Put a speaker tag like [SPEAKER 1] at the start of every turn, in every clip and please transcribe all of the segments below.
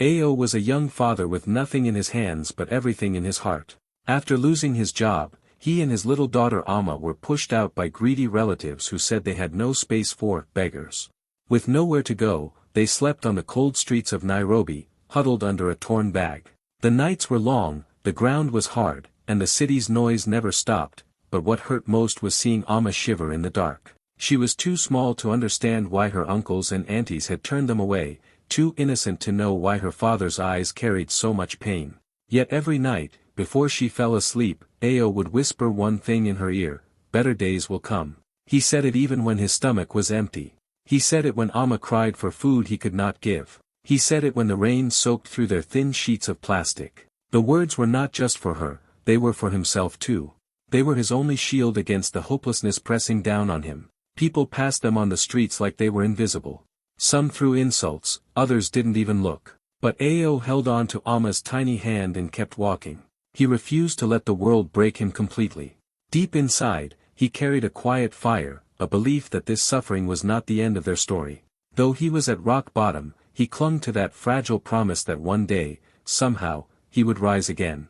[SPEAKER 1] Ao was a young father with nothing in his hands but everything in his heart. After losing his job, he and his little daughter Amma were pushed out by greedy relatives who said they had no space for beggars. With nowhere to go, they slept on the cold streets of Nairobi, huddled under a torn bag. The nights were long, the ground was hard, and the city's noise never stopped, but what hurt most was seeing Amma shiver in the dark. She was too small to understand why her uncles and aunties had turned them away, too innocent to know why her father's eyes carried so much pain. Yet every night, before she fell asleep, Ao would whisper one thing in her ear: better days will come. He said it even when his stomach was empty. He said it when Amma cried for food he could not give. He said it when the rain soaked through their thin sheets of plastic. The words were not just for her, they were for himself too. They were his only shield against the hopelessness pressing down on him. People passed them on the streets like they were invisible. Some threw insults, others didn't even look. But Ao held on to Amma's tiny hand and kept walking. He refused to let the world break him completely. Deep inside, he carried a quiet fire, a belief that this suffering was not the end of their story. Though he was at rock bottom, he clung to that fragile promise that one day, somehow, he would rise again.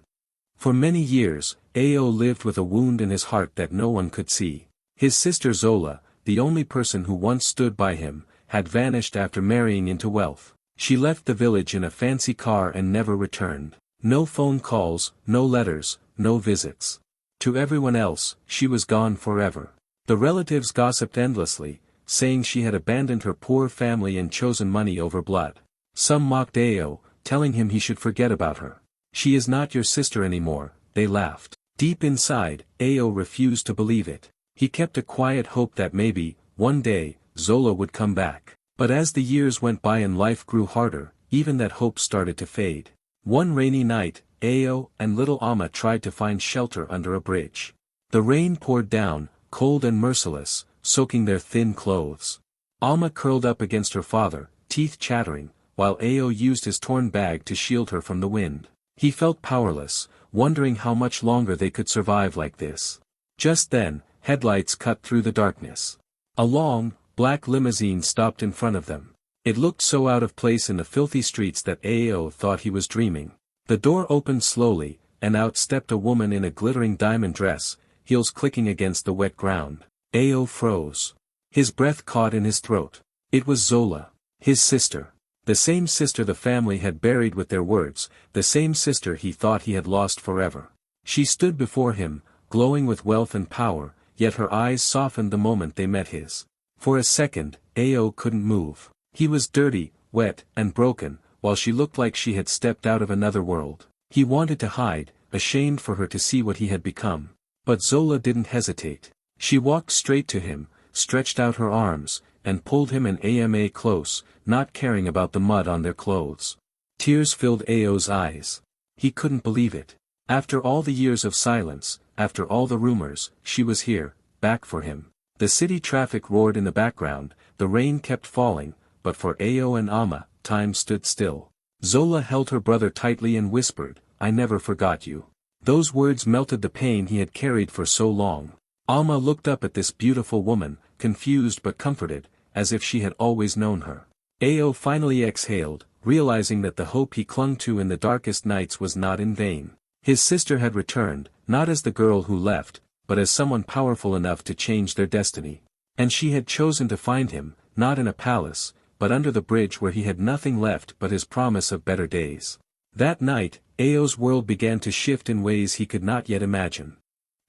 [SPEAKER 1] For many years, Ao lived with a wound in his heart that no one could see. His sister Zola, the only person who once stood by him, had vanished after marrying into wealth. She left the village in a fancy car and never returned. No phone calls, no letters, no visits. To everyone else, she was gone forever. The relatives gossiped endlessly, saying she had abandoned her poor family and chosen money over blood. Some mocked Ao, telling him he should forget about her. She is not your sister anymore, they laughed. Deep inside, Ao refused to believe it. He kept a quiet hope that maybe, one day, Zola would come back. But as the years went by and life grew harder, even that hope started to fade. One rainy night, Ao and little Amma tried to find shelter under a bridge. The rain poured down, cold and merciless, soaking their thin clothes. Amma curled up against her father, teeth chattering, while Ao used his torn bag to shield her from the wind. He felt powerless, wondering how much longer they could survive like this. Just then, headlights cut through the darkness. A long, black limousine stopped in front of them. It looked so out of place in the filthy streets that Ao thought he was dreaming. The door opened slowly, and out stepped a woman in a glittering diamond dress, heels clicking against the wet ground. Ao froze. His breath caught in his throat. It was Zola, his sister. The same sister the family had buried with their words, the same sister he thought he had lost forever. She stood before him, glowing with wealth and power, yet her eyes softened the moment they met his. For a second, Ao couldn't move. He was dirty, wet, and broken, while she looked like she had stepped out of another world. He wanted to hide, ashamed for her to see what he had become. But Zola didn't hesitate. She walked straight to him, stretched out her arms, and pulled him and Ama close, not caring about the mud on their clothes. Tears filled Ao's eyes. He couldn't believe it. After all the years of silence, after all the rumors, she was here, back for him. The city traffic roared in the background, the rain kept falling, but for Ao and Amma, time stood still. Zola held her brother tightly and whispered, "I never forgot you." Those words melted the pain he had carried for so long. Amma looked up at this beautiful woman, confused but comforted, as if she had always known her. Ao finally exhaled, realizing that the hope he clung to in the darkest nights was not in vain. His sister had returned, not as the girl who left, but as someone powerful enough to change their destiny. And she had chosen to find him, not in a palace, but under the bridge where he had nothing left but his promise of better days. That night, Ao's world began to shift in ways he could not yet imagine.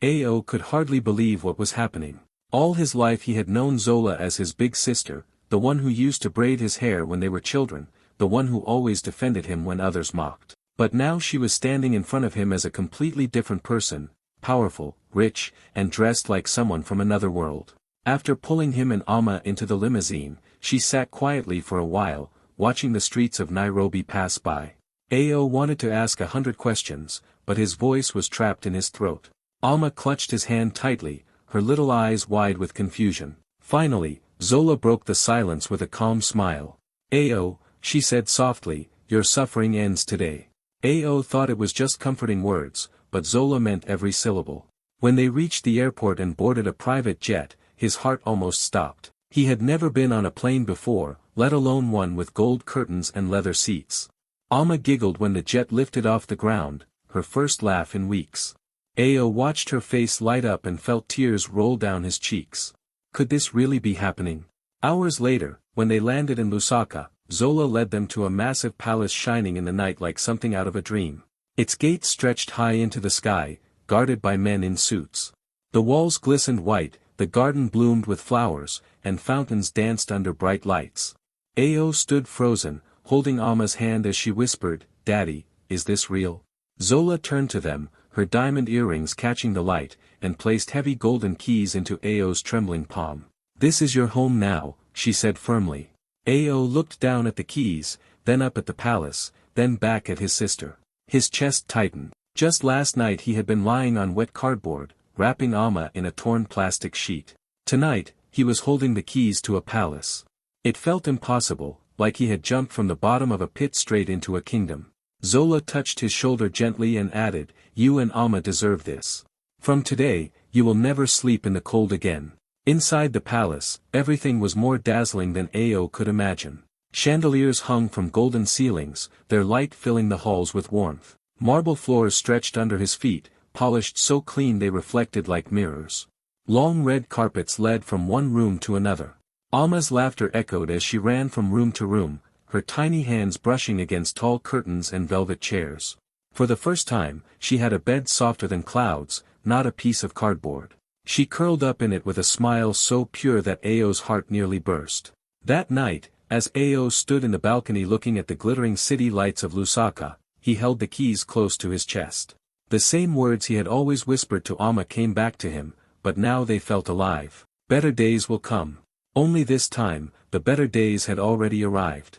[SPEAKER 1] Ao could hardly believe what was happening. All his life he had known Zola as his big sister, the one who used to braid his hair when they were children, the one who always defended him when others mocked. But now she was standing in front of him as a completely different person, powerful, rich, and dressed like someone from another world. After pulling him and Amma into the limousine, she sat quietly for a while, watching the streets of Nairobi pass by. Ao wanted to ask 100 questions, but his voice was trapped in his throat. Amma clutched his hand tightly, her little eyes wide with confusion. Finally, Zola broke the silence with a calm smile. "Ao," she said softly, "your suffering ends today." Ao thought it was just comforting words, but Zola meant every syllable. When they reached the airport and boarded a private jet, his heart almost stopped. He had never been on a plane before, let alone one with gold curtains and leather seats. Alma giggled when the jet lifted off the ground, her first laugh in weeks. Ao watched her face light up and felt tears roll down his cheeks. Could this really be happening? Hours later, when they landed in Lusaka, Zola led them to a massive palace shining in the night like something out of a dream. Its gates stretched high into the sky, guarded by men in suits. The walls glistened white, the garden bloomed with flowers, and fountains danced under bright lights. Ao stood frozen, holding Alma's hand as she whispered, "Daddy, is this real?" Zola turned to them, her diamond earrings catching the light, and placed heavy golden keys into Ao's trembling palm. "This is your home now," she said firmly. Ao looked down at the keys, then up at the palace, then back at his sister. His chest tightened. Just last night he had been lying on wet cardboard, wrapping Alma in a torn plastic sheet. Tonight, he was holding the keys to a palace. It felt impossible, like he had jumped from the bottom of a pit straight into a kingdom. Zola touched his shoulder gently and added, "You and Alma deserve this. From today, you will never sleep in the cold again." Inside the palace, everything was more dazzling than Ao could imagine. Chandeliers hung from golden ceilings, their light filling the halls with warmth. Marble floors stretched under his feet, polished so clean they reflected like mirrors. Long red carpets led from one room to another. Alma's laughter echoed as she ran from room to room, her tiny hands brushing against tall curtains and velvet chairs. For the first time, she had a bed softer than clouds, not a piece of cardboard. She curled up in it with a smile so pure that Ao's heart nearly burst. That night, as Ao stood in the balcony looking at the glittering city lights of Lusaka, he held the keys close to his chest. The same words he had always whispered to Alma came back to him, but now they felt alive. Better days will come. Only this time, the better days had already arrived.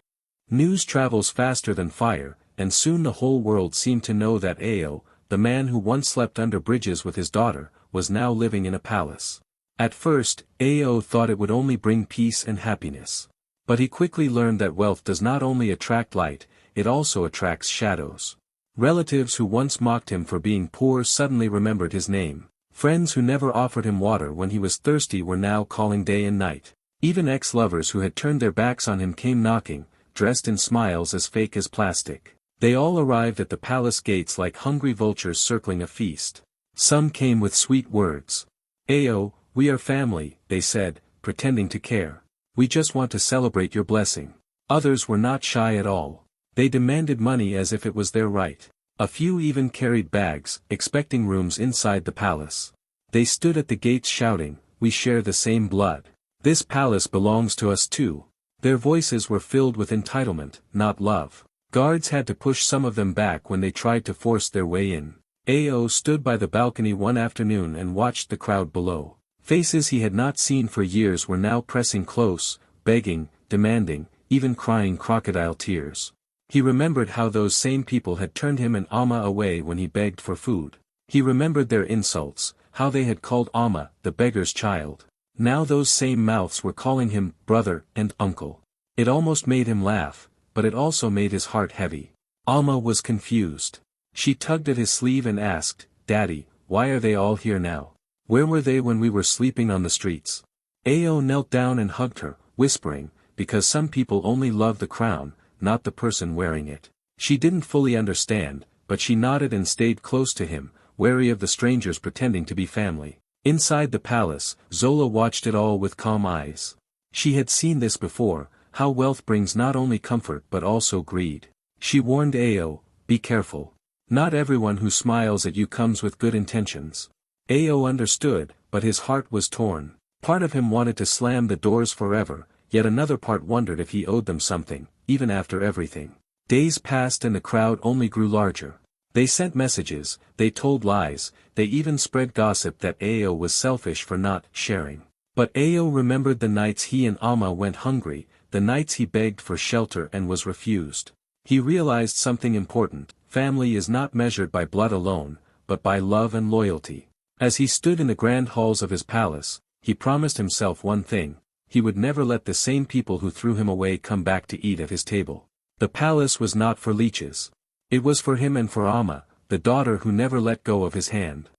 [SPEAKER 1] News travels faster than fire, and soon the whole world seemed to know that Ao, the man who once slept under bridges with his daughter, was now living in a palace. At first, Ao thought it would only bring peace and happiness. But he quickly learned that wealth does not only attract light, it also attracts shadows. Relatives who once mocked him for being poor suddenly remembered his name. Friends who never offered him water when he was thirsty were now calling day and night. Even ex-lovers who had turned their backs on him came knocking, dressed in smiles as fake as plastic. They all arrived at the palace gates like hungry vultures circling a feast. Some came with sweet words. "Ao, we are family," they said, pretending to care. "We just want to celebrate your blessing." Others were not shy at all. They demanded money as if it was their right. A few even carried bags, expecting rooms inside the palace. They stood at the gates shouting, "We share the same blood. This palace belongs to us too." Their voices were filled with entitlement, not love. Guards had to push some of them back when they tried to force their way in. Ao stood by the balcony one afternoon and watched the crowd below. Faces he had not seen for years were now pressing close, begging, demanding, even crying crocodile tears. He remembered how those same people had turned him and Alma away when he begged for food. He remembered their insults, how they had called Alma the beggar's child. Now those same mouths were calling him brother and uncle. It almost made him laugh, but it also made his heart heavy. Alma was confused. She tugged at his sleeve and asked, "Daddy, why are they all here now? Where were they when we were sleeping on the streets?" Ao knelt down and hugged her, whispering, "Because some people only love the crown, not the person wearing it." She didn't fully understand, but she nodded and stayed close to him, wary of the strangers pretending to be family. Inside the palace, Zola watched it all with calm eyes. She had seen this before, how wealth brings not only comfort but also greed. She warned Ao, "Be careful. Not everyone who smiles at you comes with good intentions." Ao understood, but his heart was torn. Part of him wanted to slam the doors forever, yet another part wondered if he owed them something, even after everything. Days passed and the crowd only grew larger. They sent messages, they told lies, they even spread gossip that Ao was selfish for not sharing. But Ao remembered the nights he and Alma went hungry, the nights he begged for shelter and was refused. He realized something important: family is not measured by blood alone, but by love and loyalty. As he stood in the grand halls of his palace, he promised himself one thing: he would never let the same people who threw him away come back to eat at his table. The palace was not for leeches. It was for him and for Alma, the daughter who never let go of his hand.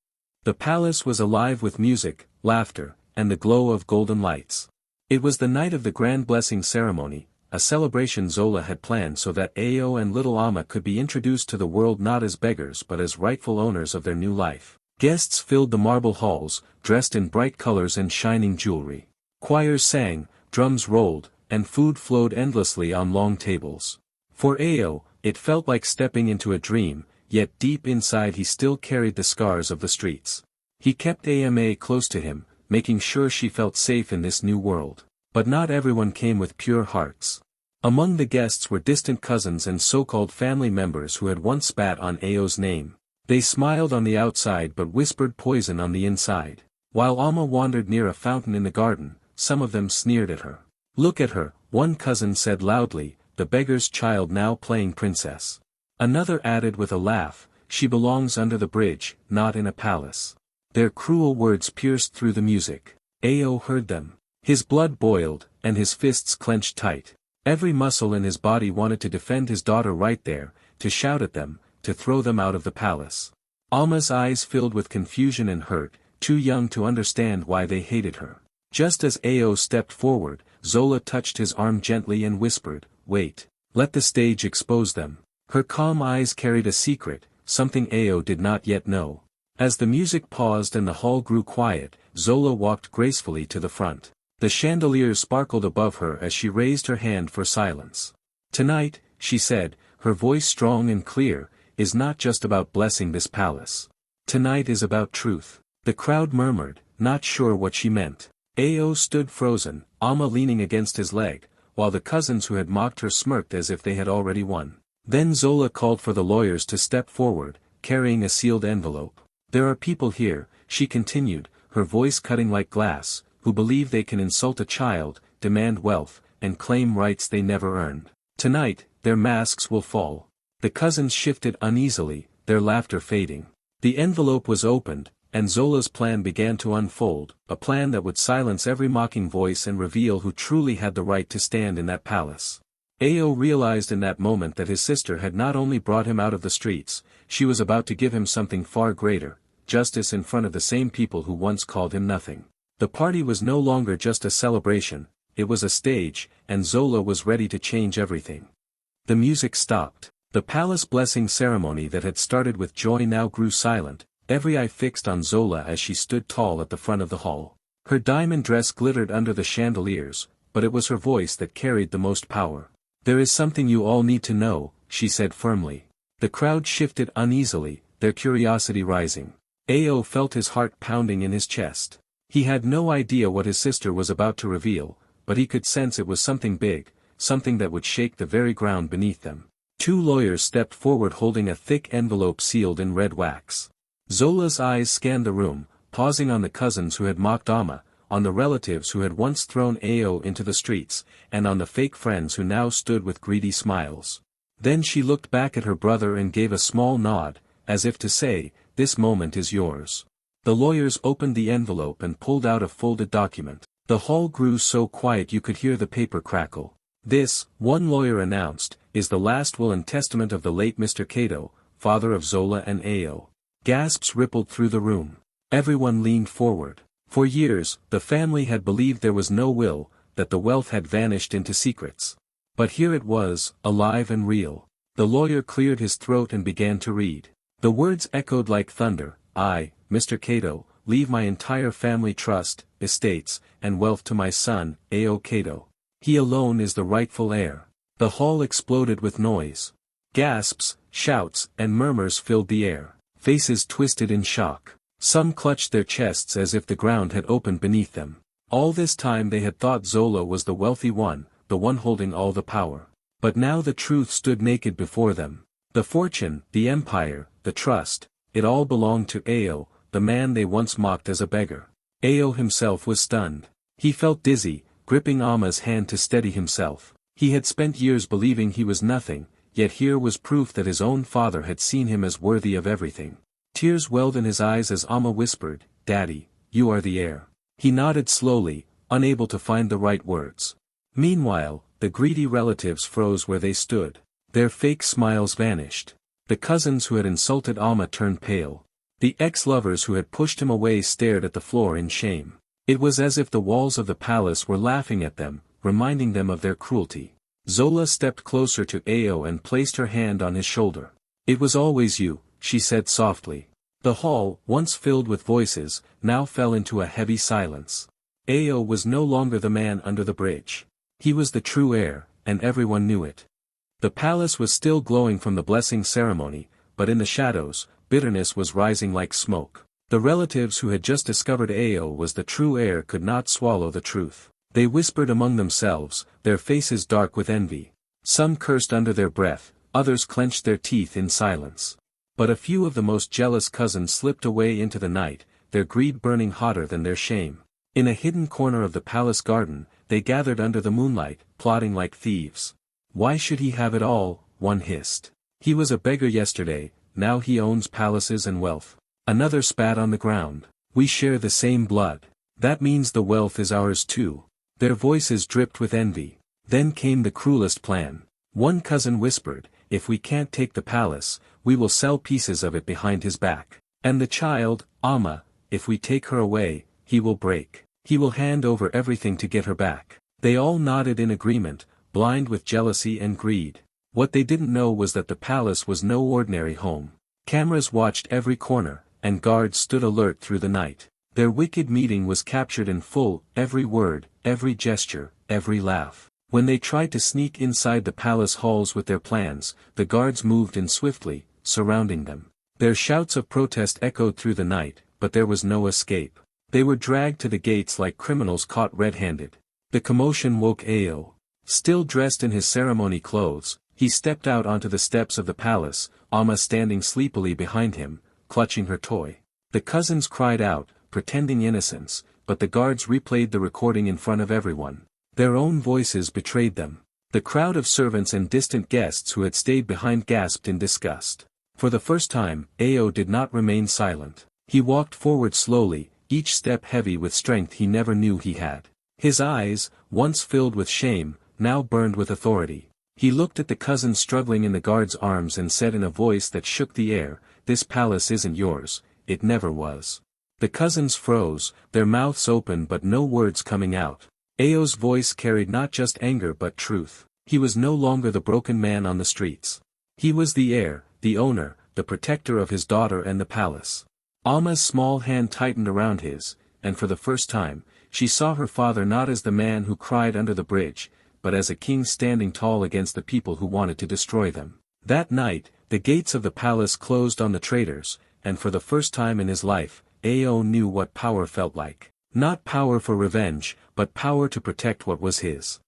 [SPEAKER 1] The palace was alive with music, laughter, and the glow of golden lights. It was the night of the grand blessing ceremony, a celebration Zola had planned so that Ao and little Amma could be introduced to the world not as beggars but as rightful owners of their new life. Guests filled the marble halls, dressed in bright colors and shining jewelry. Choirs sang, drums rolled, and food flowed endlessly on long tables. For Ao, it felt like stepping into a dream, yet deep inside he still carried the scars of the streets. He kept Ama close to him, making sure she felt safe in this new world. But not everyone came with pure hearts. Among the guests were distant cousins and so-called family members who had once spat on Ao's name. They smiled on the outside but whispered poison on the inside. While Amma wandered near a fountain in the garden, some of them sneered at her. "Look at her," one cousin said loudly, "the beggar's child now playing princess." Another added with a laugh, "She belongs under the bridge, not in a palace." Their cruel words pierced through the music. Ao heard them. His blood boiled, and his fists clenched tight. Every muscle in his body wanted to defend his daughter right there, to shout at them, to throw them out of the palace. Alma's eyes filled with confusion and hurt, too young to understand why they hated her. Just as Ao stepped forward, Zola touched his arm gently and whispered, "Wait. Let the stage expose them." Her calm eyes carried a secret, something Ao did not yet know. As the music paused and the hall grew quiet, Zola walked gracefully to the front. The chandeliers sparkled above her as she raised her hand for silence. "Tonight," she said, her voice strong and clear, "is not just about blessing this palace. Tonight is about truth." The crowd murmured, not sure what she meant. Ao stood frozen, Amma leaning against his leg, while the cousins who had mocked her smirked as if they had already won. Then Zola called for the lawyers to step forward, carrying a sealed envelope. "There are people here," she continued, her voice cutting like glass, "who believe they can insult a child, demand wealth, and claim rights they never earned. Tonight, their masks will fall." The cousins shifted uneasily, their laughter fading. The envelope was opened, and Zola's plan began to unfold, a plan that would silence every mocking voice and reveal who truly had the right to stand in that palace. Ao realized in that moment that his sister had not only brought him out of the streets, she was about to give him something far greater, justice in front of the same people who once called him nothing. The party was no longer just a celebration, it was a stage, and Zola was ready to change everything. The music stopped. The palace blessing ceremony that had started with joy now grew silent, every eye fixed on Zola as she stood tall at the front of the hall. Her diamond dress glittered under the chandeliers, but it was her voice that carried the most power. "There is something you all need to know," she said firmly. The crowd shifted uneasily, their curiosity rising. Ao felt his heart pounding in his chest. He had no idea what his sister was about to reveal, but he could sense it was something big, something that would shake the very ground beneath them. Two lawyers stepped forward holding a thick envelope sealed in red wax. Zola's eyes scanned the room, pausing on the cousins who had mocked Amma, on the relatives who had once thrown Ao into the streets, and on the fake friends who now stood with greedy smiles. Then she looked back at her brother and gave a small nod, as if to say, "This moment is yours." The lawyers opened the envelope and pulled out a folded document. The hall grew so quiet you could hear the paper crackle. "This," one lawyer announced, "is the last will and testament of the late Mr. Cato, father of Zola and Ao." Gasps rippled through the room. Everyone leaned forward. For years, the family had believed there was no will, that the wealth had vanished into secrets. But here it was, alive and real. The lawyer cleared his throat and began to read. The words echoed like thunder. "I, Mr. Cato, leave my entire family trust, estates, and wealth to my son, Ao Cato. He alone is the rightful heir." The hall exploded with noise. Gasps, shouts, and murmurs filled the air. Faces twisted in shock. Some clutched their chests as if the ground had opened beneath them. All this time they had thought Zola was the wealthy one, the one holding all the power. But now the truth stood naked before them. The fortune, the empire, the trust, it all belonged to Ao, the man they once mocked as a beggar. Ao himself was stunned. He felt dizzy, gripping Amma's hand to steady himself. He had spent years believing he was nothing, yet here was proof that his own father had seen him as worthy of everything. Tears welled in his eyes as Amma whispered, "Daddy, you are the heir." He nodded slowly, unable to find the right words. Meanwhile, the greedy relatives froze where they stood. Their fake smiles vanished. The cousins who had insulted Amma turned pale. The ex-lovers who had pushed him away stared at the floor in shame. It was as if the walls of the palace were laughing at them, reminding them of their cruelty. Zola stepped closer to Ao and placed her hand on his shoulder. "It was always you," she said softly. The hall, once filled with voices, now fell into a heavy silence. Ao was no longer the man under the bridge. He was the true heir, and everyone knew it. The palace was still glowing from the blessing ceremony, but in the shadows, bitterness was rising like smoke. The relatives who had just discovered Ao was the true heir could not swallow the truth. They whispered among themselves, their faces dark with envy. Some cursed under their breath, others clenched their teeth in silence. But a few of the most jealous cousins slipped away into the night, their greed burning hotter than their shame. In a hidden corner of the palace garden, they gathered under the moonlight, plotting like thieves. "Why should he have it all?" one hissed. "He was a beggar yesterday, now he owns palaces and wealth." Another spat on the ground. "We share the same blood. That means the wealth is ours too." Their voices dripped with envy. Then came the cruelest plan. One cousin whispered, "If we can't take the palace, we will sell pieces of it behind his back. And the child, Amma, if we take her away, he will break. He will hand over everything to get her back." They all nodded in agreement, blind with jealousy and greed. What they didn't know was that the palace was no ordinary home. Cameras watched every corner, and guards stood alert through the night. Their wicked meeting was captured in full, every word, every gesture, every laugh. When they tried to sneak inside the palace halls with their plans, the guards moved in swiftly, surrounding them. Their shouts of protest echoed through the night, but there was no escape. They were dragged to the gates like criminals caught red-handed. The commotion woke Ao. Still dressed in his ceremony clothes, he stepped out onto the steps of the palace, Amma standing sleepily behind him, clutching her toy. The cousins cried out, pretending innocence, but the guards replayed the recording in front of everyone. Their own voices betrayed them. The crowd of servants and distant guests who had stayed behind gasped in disgust. For the first time, Ao did not remain silent. He walked forward slowly, each step heavy with strength he never knew he had. His eyes, once filled with shame, now burned with authority. He looked at the cousins struggling in the guard's arms and said in a voice that shook the air, "This palace isn't yours, it never was." The cousins froze, their mouths open but no words coming out. Ao's voice carried not just anger but truth. He was no longer the broken man on the streets. He was the heir, the owner, the protector of his daughter and the palace. Amma's small hand tightened around his, and for the first time, she saw her father not as the man who cried under the bridge, but as a king standing tall against the people who wanted to destroy them. That night, the gates of the palace closed on the traitors, and for the first time in his life, Ao knew what power felt like. Not power for revenge, but power to protect what was his.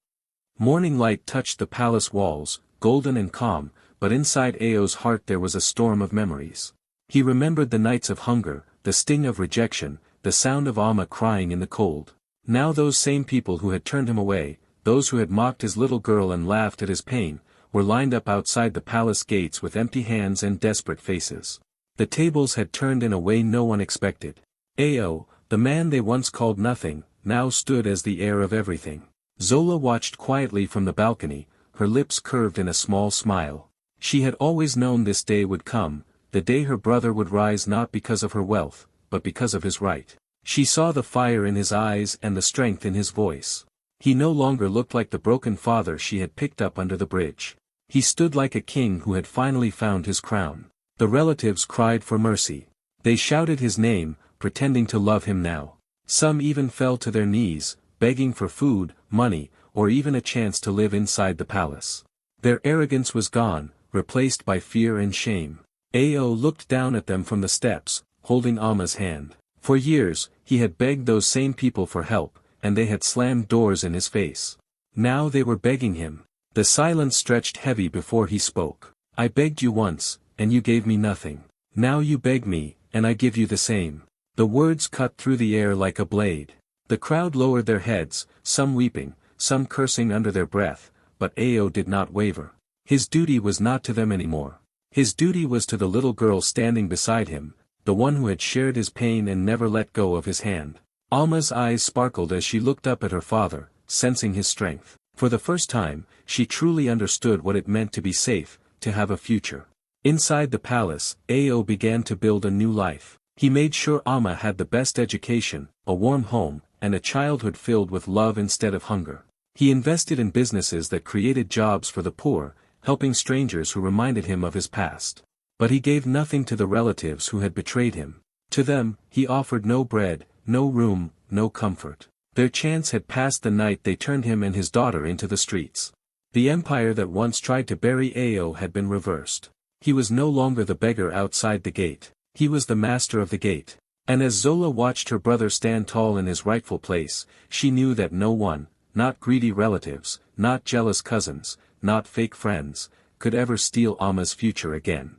[SPEAKER 1] Morning light touched the palace walls, golden and calm, but inside Ao's heart there was a storm of memories. He remembered the nights of hunger, the sting of rejection, the sound of Amma crying in the cold. Now those same people who had turned him away, those who had mocked his little girl and laughed at his pain, were lined up outside the palace gates with empty hands and desperate faces. The tables had turned in a way no one expected. Ao, the man they once called nothing, now stood as the heir of everything. Zola watched quietly from the balcony, her lips curved in a small smile. She had always known this day would come, the day her brother would rise not because of her wealth, but because of his right. She saw the fire in his eyes and the strength in his voice. He no longer looked like the broken father she had picked up under the bridge. He stood like a king who had finally found his crown. The relatives cried for mercy. They shouted his name, pretending to love him now. Some even fell to their knees, begging for food, money, or even a chance to live inside the palace. Their arrogance was gone, replaced by fear and shame. Ao looked down at them from the steps, holding Amma's hand. For years, he had begged those same people for help, and they had slammed doors in his face. Now they were begging him. The silence stretched heavy before he spoke. "I begged you once, and you gave me nothing. Now you beg me, and I give you the same." The words cut through the air like a blade. The crowd lowered their heads, some weeping, some cursing under their breath, but Ao did not waver. His duty was not to them anymore. His duty was to the little girl standing beside him, the one who had shared his pain and never let go of his hand. Alma's eyes sparkled as she looked up at her father, sensing his strength. For the first time, she truly understood what it meant to be safe, to have a future. Inside the palace, Ao began to build a new life. He made sure Amma had the best education, a warm home, and a childhood filled with love instead of hunger. He invested in businesses that created jobs for the poor, helping strangers who reminded him of his past. But he gave nothing to the relatives who had betrayed him. To them, he offered no bread, no room, no comfort. Their chance had passed the night they turned him and his daughter into the streets. The empire that once tried to bury Ao had been reversed. He was no longer the beggar outside the gate. He was the master of the gate. And as Zola watched her brother stand tall in his rightful place, she knew that no one, not greedy relatives, not jealous cousins, not fake friends, could ever steal Amma's future again.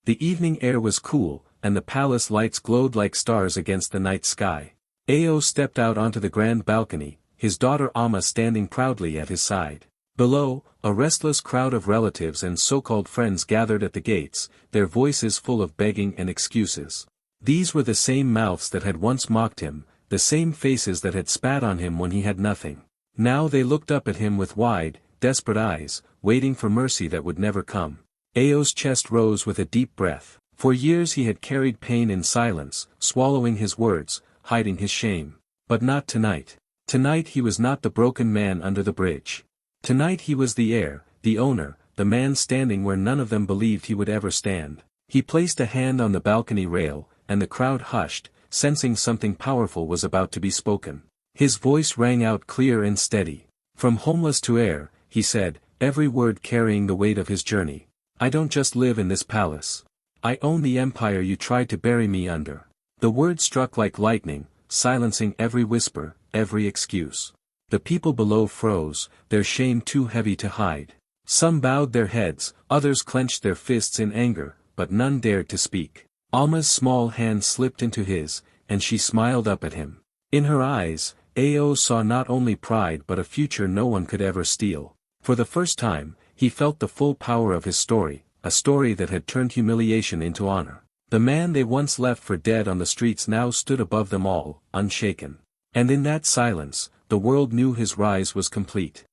[SPEAKER 1] The evening air was cool, and the palace lights glowed like stars against the night sky. Ao stepped out onto the grand balcony, his daughter Amma standing proudly at his side. Below, a restless crowd of relatives and so-called friends gathered at the gates, their voices full of begging and excuses. These were the same mouths that had once mocked him, the same faces that had spat on him when he had nothing. Now they looked up at him with wide, desperate eyes, waiting for mercy that would never come. Ao's chest rose with a deep breath. For years he had carried pain in silence, swallowing his words, hiding his shame. But not tonight. Tonight he was not the broken man under the bridge. Tonight he was the heir, the owner, the man standing where none of them believed he would ever stand. He placed a hand on the balcony rail, and the crowd hushed, sensing something powerful was about to be spoken. His voice rang out clear and steady. From homeless to heir, he said, every word carrying the weight of his journey. I don't just live in this palace. I own the empire you tried to bury me under. The word struck like lightning, silencing every whisper, every excuse. The people below froze, their shame too heavy to hide. Some bowed their heads, others clenched their fists in anger, but none dared to speak. Alma's small hand slipped into his, and she smiled up at him. In her eyes, Ao saw not only pride but a future no one could ever steal. For the first time, he felt the full power of his story, a story that had turned humiliation into honor. The man they once left for dead on the streets now stood above them all, unshaken. And in that silence, the world knew his rise was complete.